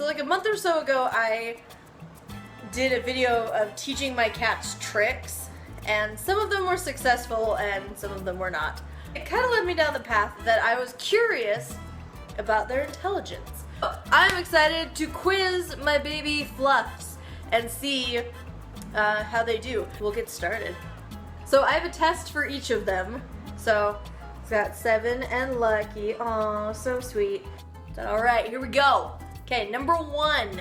like a month or so ago, I did a video of teaching my cats tricks, and some of them were successful and some of them were not. It kind of led me down the path that I was curious about their intelligence. I'm excited to quiz my baby Fluffs and see how they do. We'll get started. So I have a test for each of them. So it's got Seven and Lucky. Aw, so sweet. Alright, here we go. Okay, number 1.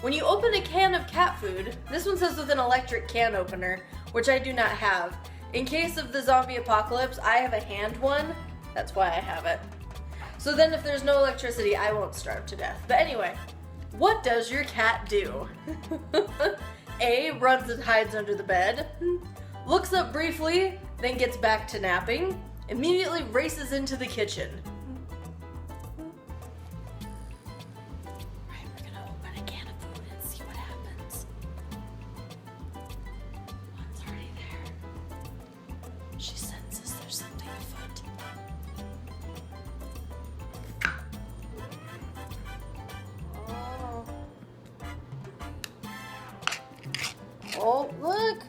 When you open a can of cat food, this one says with an electric can opener, which I do not have. In case of the zombie apocalypse, I have a hand one. That's why I have it. So then if there's no electricity, I won't starve to death. But anyway, what does your cat do? A, runs and hides under the bed. Looks up briefly, then gets back to napping. Immediately races into the kitchen. Right, we're gonna open a can of food and see what happens. One's already there. She senses there's something afoot. Oh, look!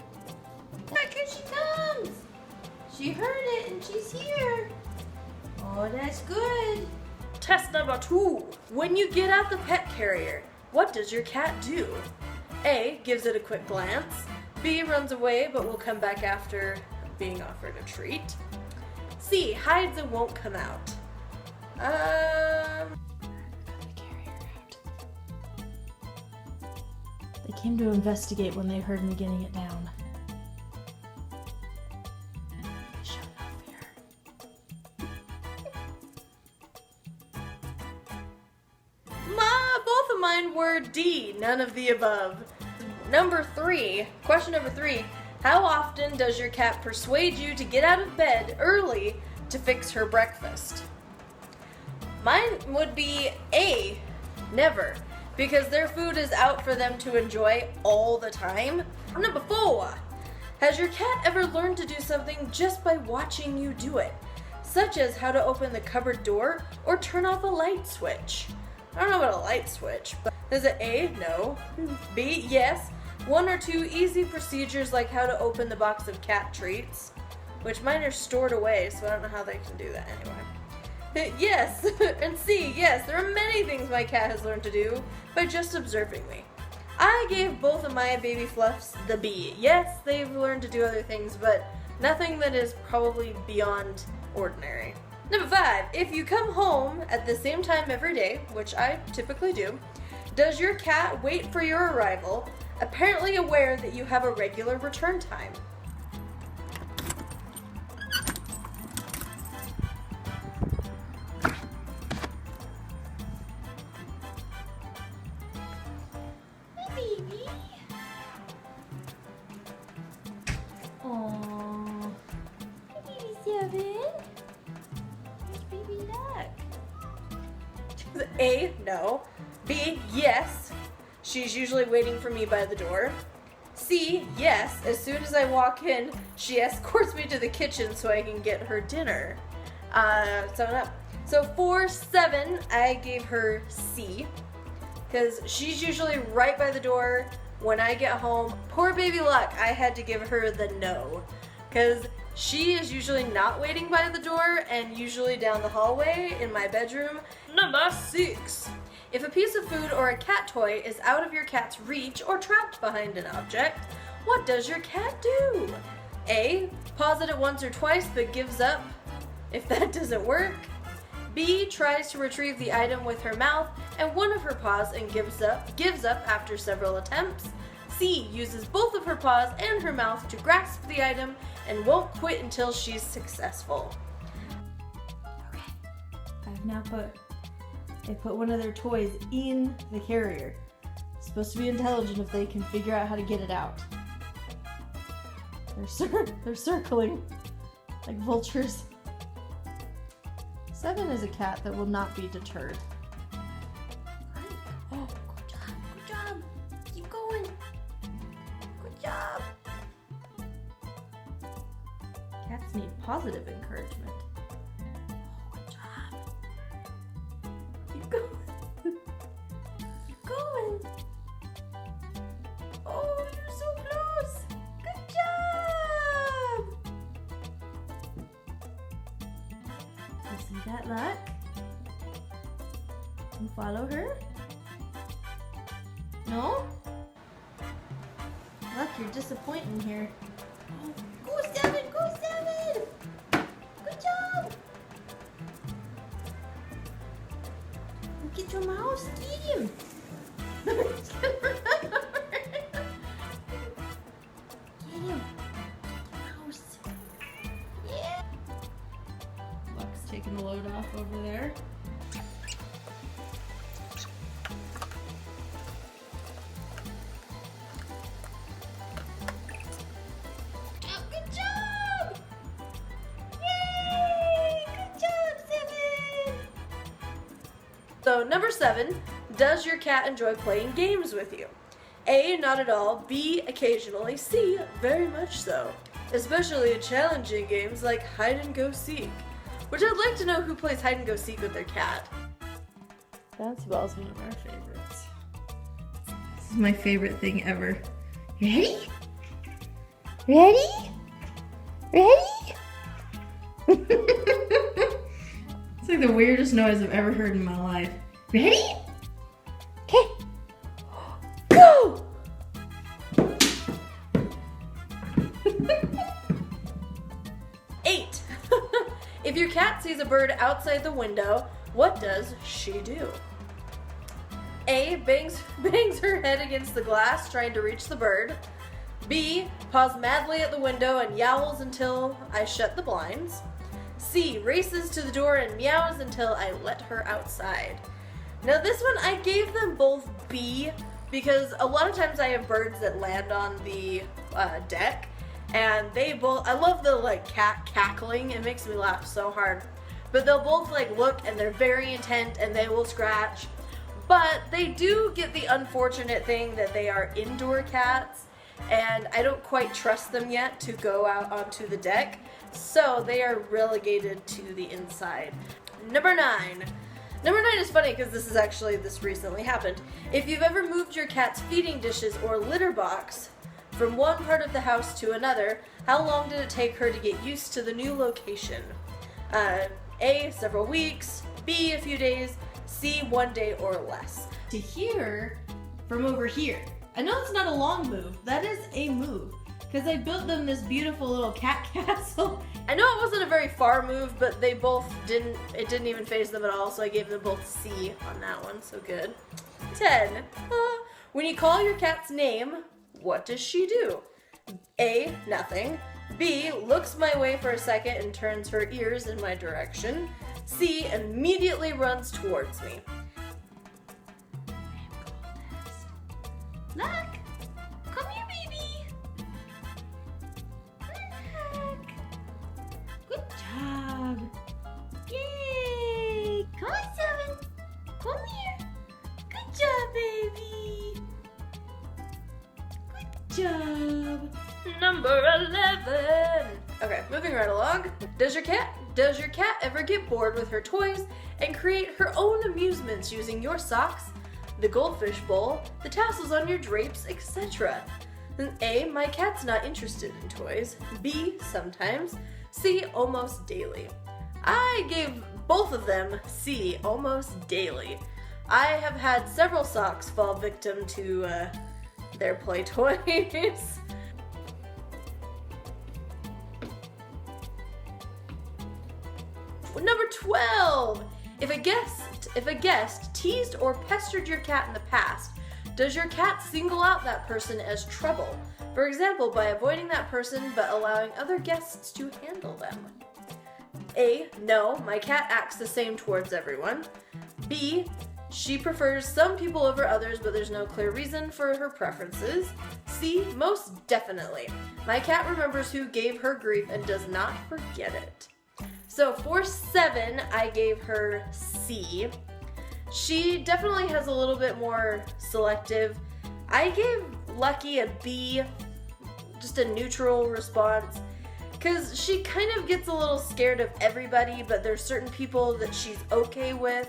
Look, here she comes! She heard it and she's here. Oh, that's good. Test number 2. When you get out the pet carrier, what does your cat do? A, gives it a quick glance. B, runs away but will come back after being offered a treat. C, hides and won't come out. They came to investigate when they heard me getting it down. They showed no fear. Both of mine were D, none of the above. Question number 3. How often does your cat persuade you to get out of bed early to fix her breakfast? Mine would be A, never. Because their food is out for them to enjoy all the time. Number 4. Has your cat ever learned to do something just by watching you do it? Such as how to open the cupboard door or turn off a light switch. I don't know about a light switch, but is it A? No. B? Yes. 1 or 2 easy procedures like how to open the box of cat treats, which mine are stored away, so I don't know how they can do that anyway. Yes, and C, yes, there are many things my cat has learned to do by just observing me. I gave both of my baby Fluffs the B. Yes, they've learned to do other things, but nothing that is probably beyond ordinary. Number 5, if you come home at the same time every day, which I typically do, does your cat wait for your arrival, apparently aware that you have a regular return time? Baby. Aww. Baby Seven. Where's baby Luck? A, no. B, yes. She's usually waiting for me by the door. C, yes. As soon as I walk in, she escorts me to the kitchen so I can get her dinner. Sum it up. So for 7, I gave her C. Because she's usually right by the door when I get home. Poor baby Luck, I had to give her the no. Because she is usually not waiting by the door and usually down the hallway in my bedroom. Number 6. If a piece of food or a cat toy is out of your cat's reach or trapped behind an object, what does your cat do? A, paws it once or twice but gives up if that doesn't work. B, tries to retrieve the item with her mouth and one of her paws and gives up after several attempts. C, uses both of her paws and her mouth to grasp the item and won't quit until she's successful. Okay, I've now they put one of their toys in the carrier. It's supposed to be intelligent if they can figure out how to get it out. They're circling like vultures. 7 is a cat that will not be deterred. Oh, good job. Keep going. Good job. Cats need positive encouragement. Oh, good job. Keep going. that, Luck? You follow her? No? Luck, you're disappointing here. Go 7! Go 7! Good job! Get your mouse, get him! Get him! Mouse! Yeah! Luck's taking the load off over there. So number 7, does your cat enjoy playing games with you? A, not at all. B, occasionally. C, very much so. Especially challenging games like hide and go seek. Which I'd like to know who plays hide and go seek with their cat. Bouncy ball is one of our favorites. This is my favorite thing ever. Ready? Ready? Ready? It's like the weirdest noise I've ever heard in my life. Ready? Okay. Go! 8. If your cat sees a bird outside the window, what does she do? A, bangs her head against the glass trying to reach the bird. B, paws madly at the window and yowls until I shut the blinds. C, races to the door and meows until I let her outside. Now this one, I gave them both B because a lot of times I have birds that land on the deck, and they both, I love the like cat cackling, it makes me laugh so hard. But they'll both like look and they're very intent and they will scratch. But they do get the unfortunate thing that they are indoor cats, and I don't quite trust them yet to go out onto the deck. So they are relegated to the inside. Number 9. Number 9 is funny because this recently happened. If you've ever moved your cat's feeding dishes or litter box from one part of the house to another, how long did it take her to get used to the new location? A, several weeks. B, a few days. C, 1 day or less. To here from over here. I know it's not a long move. That is a move. Because I built them this beautiful little cat castle. I know it wasn't a very far move, but they both it didn't even faze them at all, so I gave them both C on that one, so good. 10. When you call your cat's name, what does she do? A, nothing. B, looks my way for a second and turns her ears in my direction. C, immediately runs towards me. Look! Come here, baby! Good job! Yay! Come on, 7! Come here! Good job, baby! Good job! Number 11! Okay, moving right along. Does your cat ever get bored with her toys and create her own amusements using your socks, the goldfish bowl, the tassels on your drapes, etc.? A, my cat's not interested in toys. B, sometimes. C, almost daily. I gave both of them C, almost daily. I have had several socks fall victim to their play toys. Number 12. If a guest teased or pestered your cat in the past, does your cat single out that person as trouble? For example, by avoiding that person but allowing other guests to handle them. A, no, my cat acts the same towards everyone. B, she prefers some people over others, but there's no clear reason for her preferences. C, most definitely. My cat remembers who gave her grief and does not forget it. So for 7, I gave her C. She definitely has a little bit more selective. I gave Lucky a B, just a neutral response, because she kind of gets a little scared of everybody, but there's certain people that she's okay with.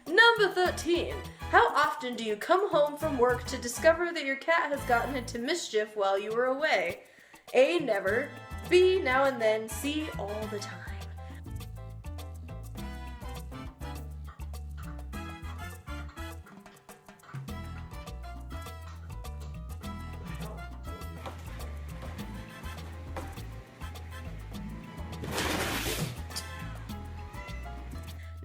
Number 13. How often do you come home from work to discover that your cat has gotten into mischief while you were away? A, never. B, now and then. C, all the time.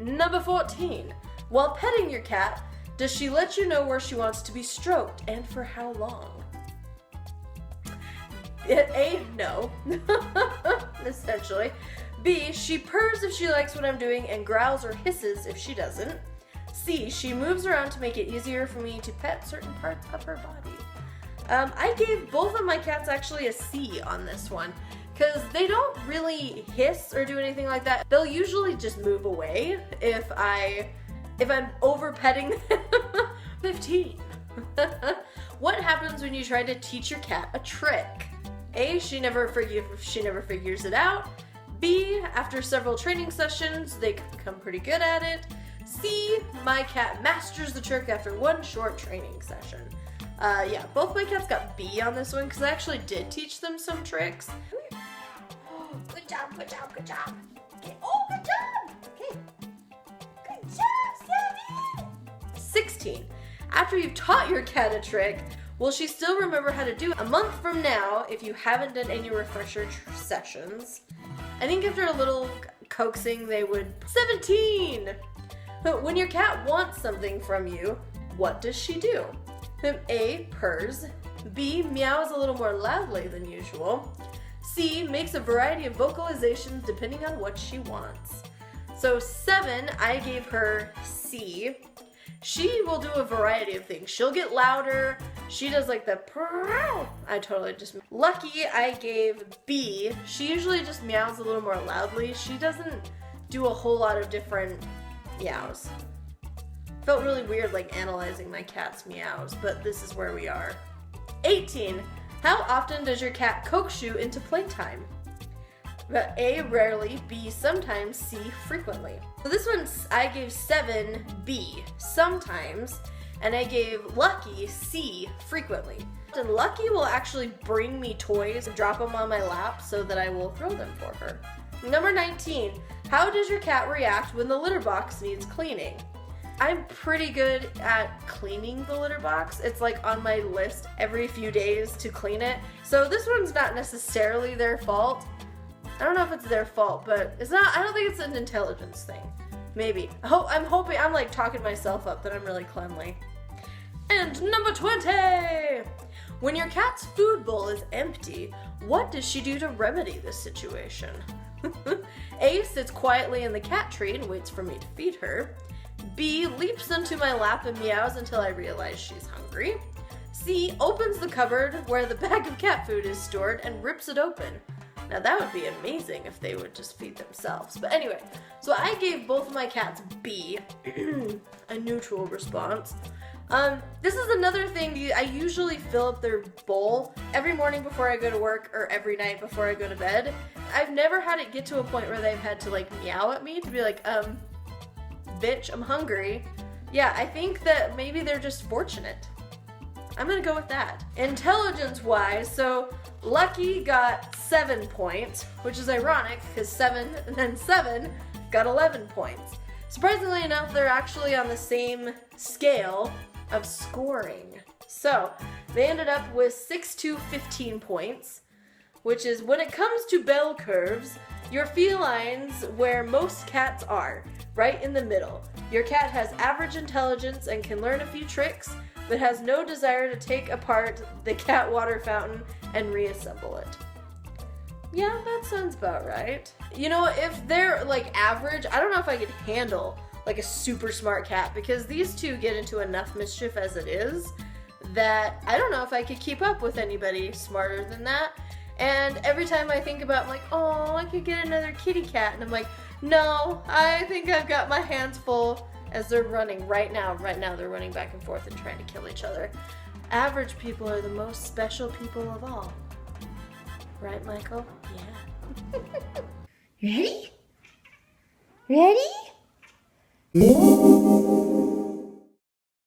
Number 14. While petting your cat, does she let you know where she wants to be stroked and for how long? A, no, essentially. B, she purrs if she likes what I'm doing and growls or hisses if she doesn't. C, she moves around to make it easier for me to pet certain parts of her body. I gave both of my cats actually a C on this one because they don't really hiss or do anything like that. They'll usually just move away if I'm over petting them. 15. What happens when you try to teach your cat a trick? A, she never figures it out. B, after several training sessions, they become pretty good at it. C, my cat masters the trick after one short training session. Yeah, both my cats got B on this one because I actually did teach them some tricks. Good job, good job, good job. Okay. Oh, good job. Okay. Good job, Sammy. 16. After you've taught your cat a trick, will she still remember how to do it a month from now if you haven't done any refresher sessions? I think after a little coaxing they would. 17. When your cat wants something from you, what does she do? A, purrs. B, meows a little more loudly than usual. C, makes a variety of vocalizations depending on what she wants. So 7, I gave her C. She will do a variety of things. She'll get louder. She does like the purr. I totally just. Lucky, I gave B. She usually just meows a little more loudly. She doesn't do a whole lot of different meows. Felt really weird like analyzing my cat's meows, but this is where we are. 18. How often does your cat coax you into playtime? A, rarely. B, sometimes. C, frequently. So this one I gave 7, B, sometimes, and I gave Lucky C, frequently. And Lucky will actually bring me toys and drop them on my lap so that I will throw them for her. Number 19. How does your cat react when the litter box needs cleaning? I'm pretty good at cleaning the litter box. It's like on my list every few days to clean it. So this one's not necessarily their fault. I don't know if it's their fault, but it's not. I don't think it's an intelligence thing. Maybe. I'm hoping. I'm like talking myself up that I'm really cleanly. And number 20. When your cat's food bowl is empty, what does she do to remedy this situation? A, sits quietly in the cat tree and waits for me to feed her. B, leaps into my lap and meows until I realize she's hungry. C, opens the cupboard where the bag of cat food is stored and rips it open. Now that would be amazing if they would just feed themselves. But anyway, so I gave both of my cats B, a neutral response. This is another thing. I usually fill up their bowl every morning before I go to work or every night before I go to bed. I've never had it get to a point where they've had to like meow at me to be like, bitch, I'm hungry. Yeah, I think that maybe they're just fortunate. I'm gonna go with that. Intelligence-wise, so Lucky got 7 points, which is ironic because 7 and then 7 got 11 points. Surprisingly enough, they're actually on the same scale of scoring. So they ended up with 6 to 15 points, which is when it comes to bell curves, your feline's where most cats are, right in the middle. Your cat has average intelligence and can learn a few tricks, but has no desire to take apart the cat water fountain and reassemble it. Yeah, that sounds about right. You know, if they're like average, I don't know if I could handle like a super smart cat because these two get into enough mischief as it is that I don't know if I could keep up with anybody smarter than that. And every time I think about, I'm like, oh, I could get another kitty cat. And I'm like, no, I think I've got my hands full as they're running right now. Right now, they're running back and forth and trying to kill each other. Average people are the most special people of all. Right, Michael? Yeah. Ready? Ready?